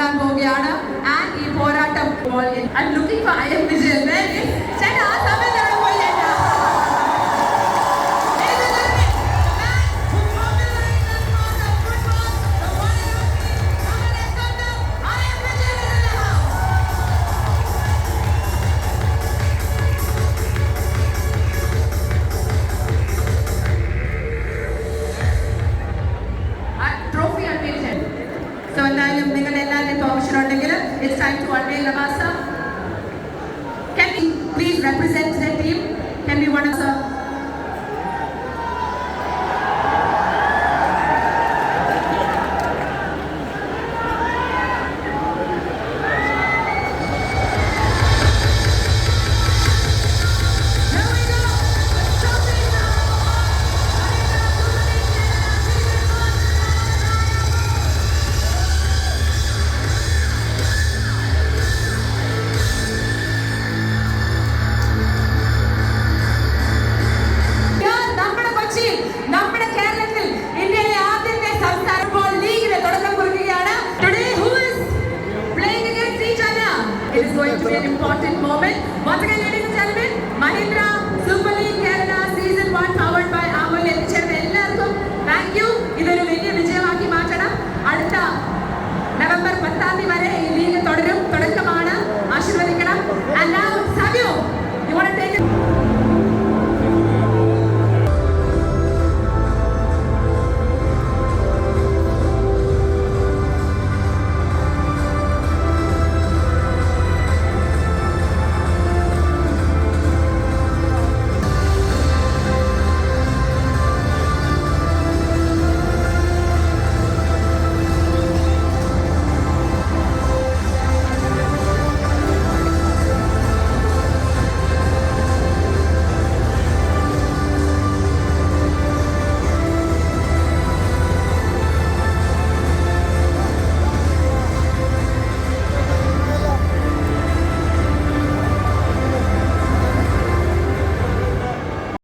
തുടങ്ങാൻ പോവുകയാണ്. ആൻഡ് ഈ പോരാട്ടം I'm looking for I am Vijayan. ചേട്ടാ ആ സമയത്ത് അവിടെ പോയി ചേട്ടാ. So എന്തായാലും നിങ്ങൾ എല്ലാവരുടെയും പെർമിഷൻ ഉണ്ടെങ്കിൽ it's time to unveil the master. Can we please represent the team? Can we one of the It is going to be an important moment. Once again, ladies and gentlemen, Mahindra